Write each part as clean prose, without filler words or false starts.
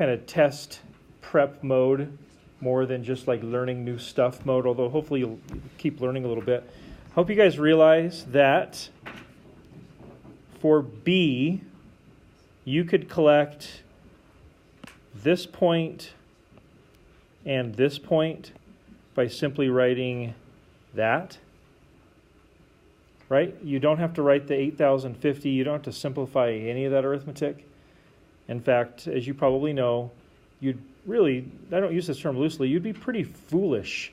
kind of test prep mode more than just like learning new stuff mode, although hopefully you'll keep learning a little bit. Hope you guys realize that for B, you could collect this point and this point by simply writing that, right? You don't have to write the 8,050. You don't have to simplify any of that arithmetic. In fact, as you probably know, you'd really, I don't use this term loosely, you'd be pretty foolish,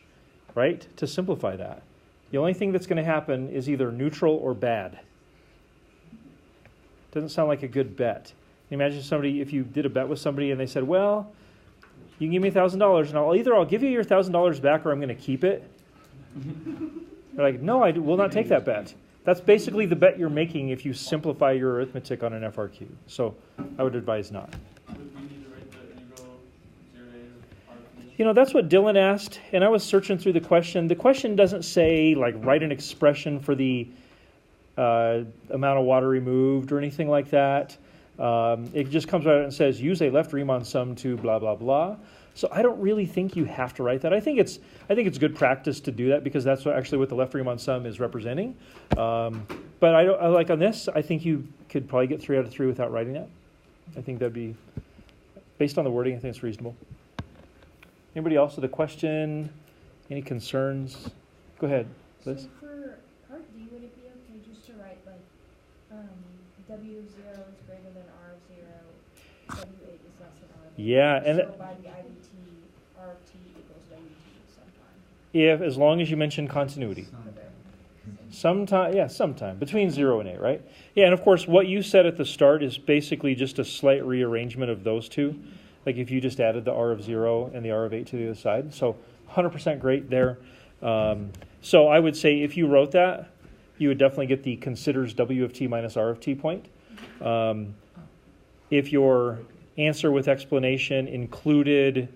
right, to simplify that. The only thing that's going to happen is either neutral or bad. Doesn't sound like a good bet. Imagine somebody, if you did a bet with somebody and they said, well, you can give me $1,000 and I'll give you your $1,000 back or I'm going to keep it. They're like, no, I will not take that bet. That's basically the bet you're making if you simplify your arithmetic on an FRQ. So I would advise not. You know, that's what Dylan asked, and I was searching through the question. The question doesn't say, like, write an expression for the amount of water removed or anything like that. It just comes out and says, use a left Riemann sum to blah, blah, blah. So I don't really think you have to write that. I think it's good practice to do that because that's actually what the left Riemann sum is representing. But I like on this, I think you could probably get 3 out of 3 without writing that. I think that'd be, based on the wording, I think it's reasonable. Anybody else with a question? Any concerns? Go ahead, Liz. So for part D, would it be okay just to write like W of 0 is greater than R of 0, W8 is less than R of 8? Yeah, and so by the IDT, R of T equals WT sometime. As long as you mention continuity. Sometime. Between 0 and 8, right? Yeah, and of course, what you said at the start is basically just a slight rearrangement of those two. Like if you just added the R of 0 and the R of 8 to the other side. So 100% great there. So I would say if you wrote that, you would definitely get the considers W of T minus R of T point. If your answer with explanation included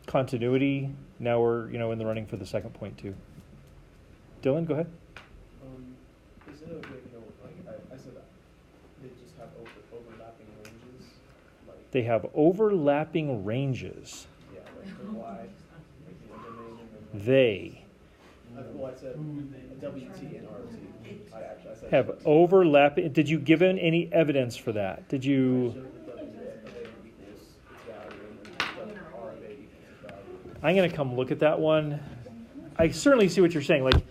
continuity, now we're in the running for the second point too. Dylan, go ahead. Is it okay, I said they just have overlapping ranges? They have overlapping ranges. Yeah, like the Y, like the domain and then... They Well, I said WT and RT. I said have overlapping. Did you give any evidence for that? Did you? I'm going to come look at that one. I certainly see what you're saying. Like,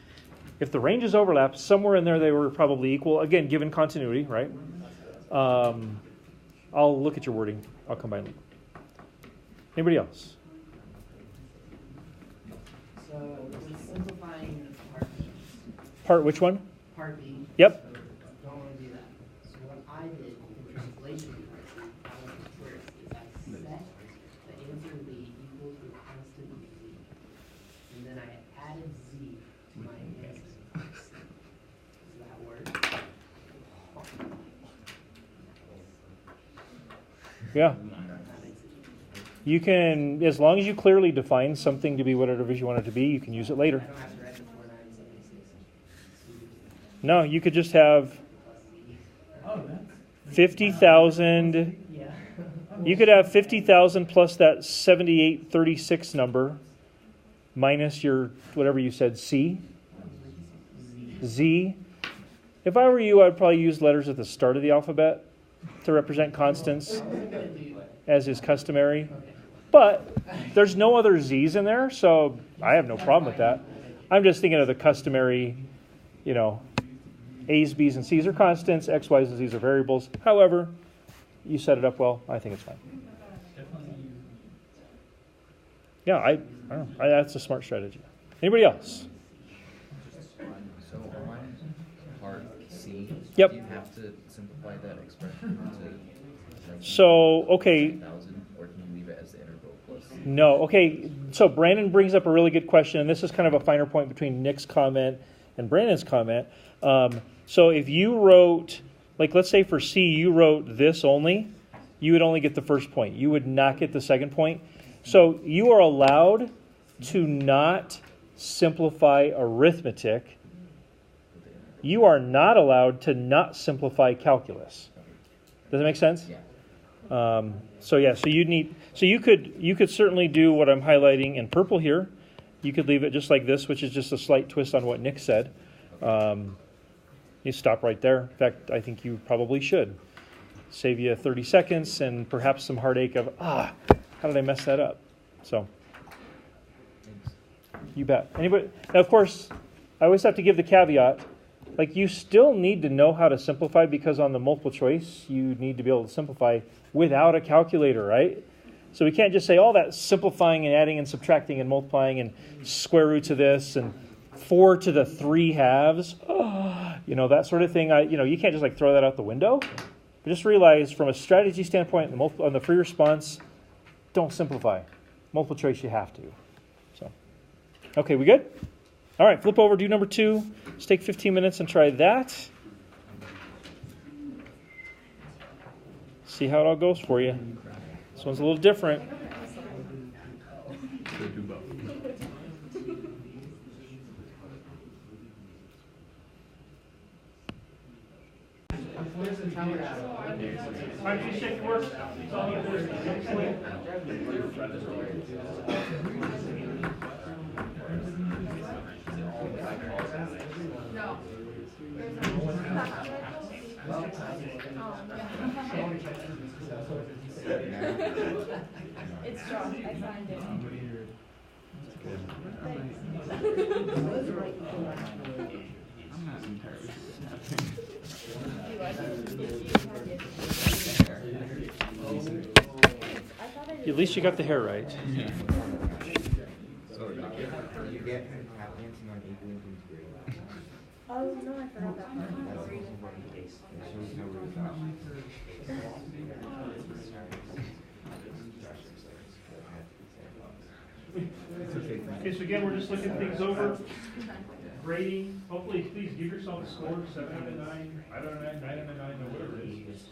if the ranges overlap, somewhere in there they were probably equal. Again, given continuity, right? I'll look at your wording. I'll come by and look. Anybody else? So we're simplifying part B. Part which one? Part B. Yep. So don't want to do that. So what I did in translation part, I went first is I set the answer B equal to a constant Z. And then I added Z to my answer. Does that work? Yeah. You can, as long as you clearly define something to be whatever you want it to be, you can use it later. I don't have to write the 4976. No, you could just have 50,000. Yeah. You could have 50,000 plus that 7836 number minus your, whatever you said, C. Z. If I were you, I'd probably use letters at the start of the alphabet to represent constants, as is customary. But there's no other Z's in there, so I have no problem with that. I'm just thinking of the customary, A's, B's, and C's are constants, X, Y's, and Z's are variables. However, you set it up well. I think it's fine. Yeah, I don't know. That's a smart strategy. Anybody else? So on part C, Yep. you have to simplify that expression to So, okay. 1,000, or can you leave it as the integral plus? No. Okay, so Brandon brings up a really good question, and this is kind of a finer point between Nick's comment and Brandon's comment. So if you wrote, like let's say for C, you wrote this only, you would only get the first point. You would not get the second point. So you are allowed to not simplify arithmetic. You are not allowed to not simplify calculus. Does that make sense? Yeah. So yeah, so you could certainly do what I'm highlighting in purple here. You could leave it just like this, which is just a slight twist on what Nick said. You stop right there. In fact, I think you probably should. Save you 30 seconds and perhaps some heartache of, how did I mess that up? So, you bet. Anybody? Now, of course, I always have to give the caveat, like you still need to know how to simplify because on the multiple choice, you need to be able to simplify without a calculator, right? So we can't just say all that simplifying and adding and subtracting and multiplying and square roots of this and 4 to the 3 halves, that sort of thing. You can't just like throw that out the window. But just realize from a strategy standpoint on the free response, don't simplify. Multiple choice you have to. So, okay, we good? All right, flip over, do number 2. Just take 15 minutes and try that. See how it all goes for you. This one's a little different. It's Josh, I signed it. At least you got the hair right. Oh, no, I forgot that part. Okay, so again, we're just looking things over. Grading. Hopefully, please give yourself a score, 7 out of 9, 8 out of 9, 9 out of 9, or whatever it is.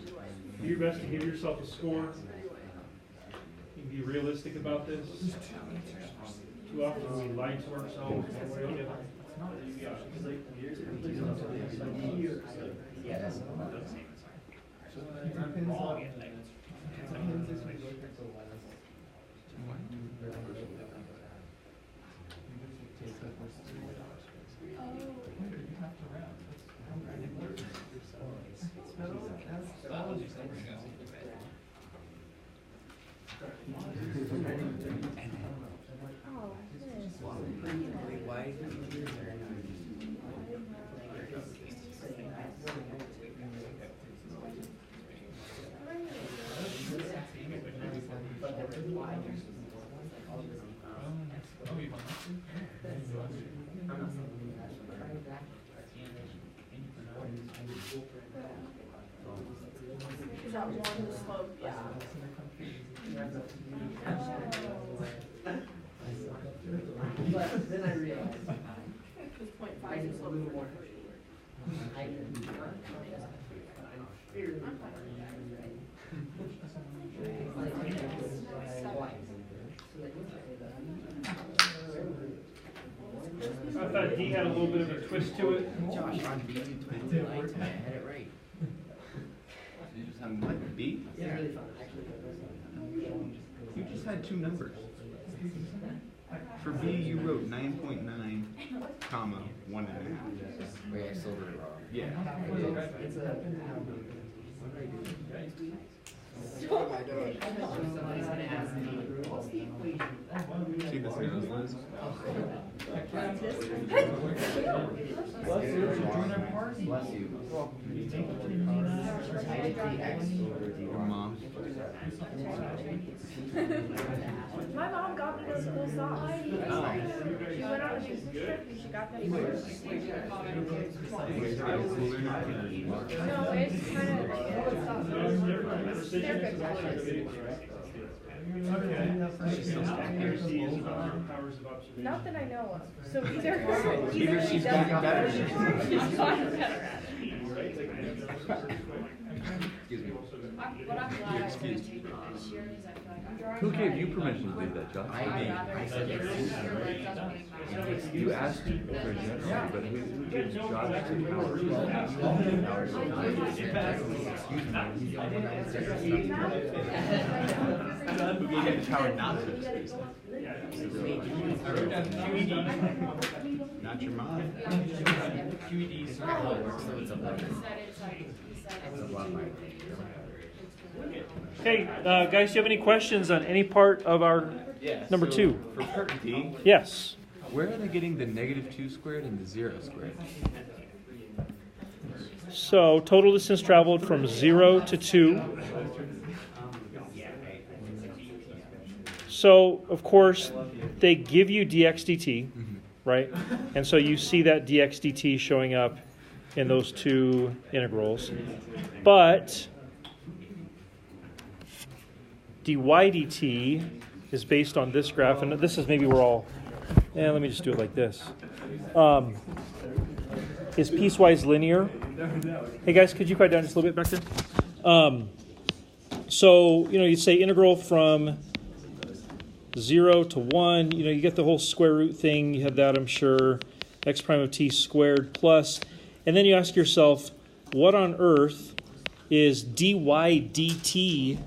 Do your best to give yourself a score. You can be realistic about this. Too often we lie to ourselves. Is that one slope? Yeah. But then I realized, It's 0.5 is slope for I thought D had a little bit of a twist to it. Josh, on B, you told me I had it right. You just had what, B? it's really fun, actually. You just had 2 numbers. For B, you wrote 9.9, comma, 1.5. Wait, I still did it wrong. Yeah. It's a. What's the equation? See this nose, Liz? Bless you. I did the X over D Your one. mom. My mom got me those cool socks. She went on a business trip and she got them for us. No, it's kind of, they're good watches. Not that I know of. So either she she's does got better. or she's gotten better at it. Excuse me. What I'm glad I was gonna take it this year is I feel like I'm drawing. Who gave you permission to do that, Josh? I said it this year, but it doesn't make sense. You asked for generally, but who gives Josh the You get the power not to. Not your mom. Okay, guys, do you have any questions on any part of our number so 2? For part D, Yes. Where are they getting the -2 squared and the 0 squared? So total distance traveled from 0 to 2. So, of course, they give you dx dt, right? And so you see that dx dt showing up in those two integrals. But dy dt is based on this graph, and this is maybe we're all, let me just do it like this. Is piecewise linear. Hey guys, could you quiet down just a little bit back there? So, you say integral from 0 to 1, you get the whole square root thing, you have that, I'm sure, x prime of t squared plus, and then you ask yourself, what on earth is dy dt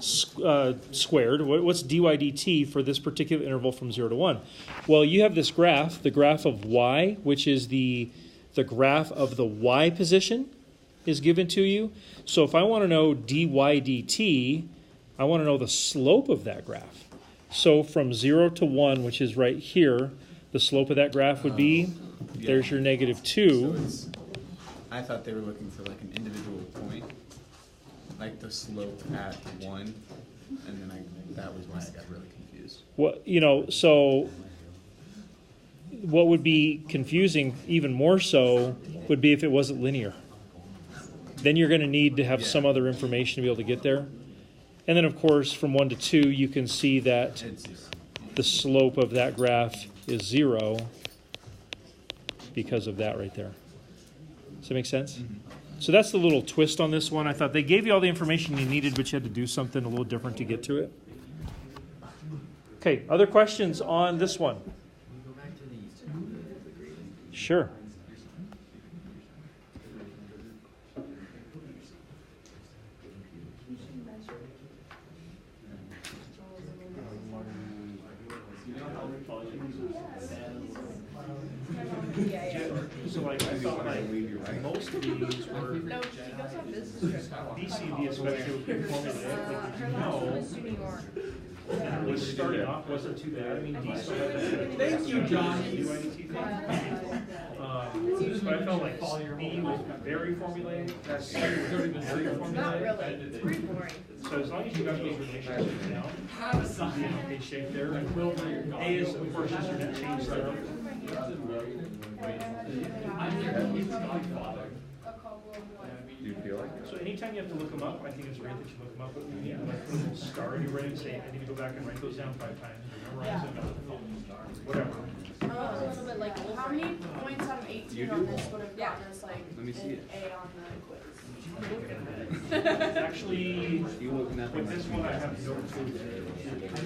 squared? What's dy dt for this particular interval from 0 to 1? Well, you have this graph, the graph of y, which is the graph of the y position is given to you. So if I want to know dy dt, I want to know the slope of that graph. So from 0 to 1, which is right here, the slope of that graph would be, there's your -2. So I thought they were looking for like an individual point, like the slope at 1, and then that was why I got really confused. So what would be confusing even more so would be if it wasn't linear. Then you're going to need to have some other information to be able to get there. And then, of course, from 1 to 2, you can see that the slope of that graph is 0 because of that right there. Does that make sense? Mm-hmm. So that's the little twist on this one. I thought they gave you all the information you needed, but you had to do something a little different to get to it. Okay, other questions on this one? Sure. So I felt like most of these were No, she goes on business trip. DCD especially would be New York. it was starting off wasn't too bad. I mean, D still had that. Thank you, John. But I felt like B was very formulaic. That's very formulaic. Not really. It's pretty boring. So as long as you got those relationships down, you're in okay shape there. A is, of course, just your net change there. Do you feel like So anytime you have to look them up, I think it's great that you look them up. But you need to like put a little star in your brain and say, I need to go back and write those down 5 times. Memorize them. Whatever. A little bit like, how many points out of 18 on this would have gotten us like Let me see it. an A on the quiz? Actually, You looking at with this one, I have no clue.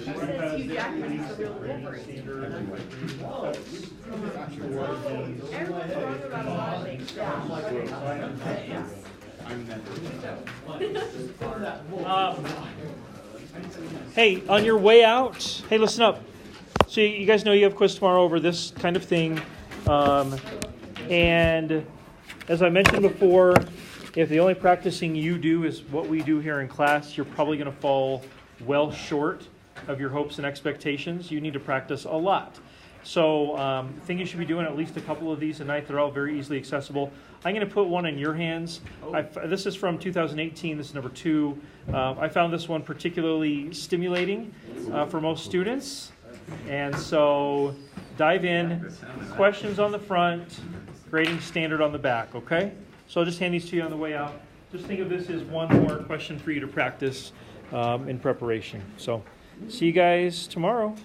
says Hugh Jackman is the real Wolverine. Everyone's wrong about a lot of things. Yeah. Hey, on your way out, hey, listen up. So you guys know you have quiz tomorrow over this kind of thing. And as I mentioned before, if the only practicing you do is what we do here in class, you're probably going to fall well short of your hopes and expectations. You need to practice a lot. So I think you should be doing at least a couple of these a night. They're all very easily accessible. I'm going to put one in your hands. This is from 2018. This is number 2. I found this one particularly stimulating for most students. And so dive in. Questions on the front, grading standard on the back, okay? So I'll just hand these to you on the way out. Just think of this as one more question for you to practice in preparation. So see you guys tomorrow.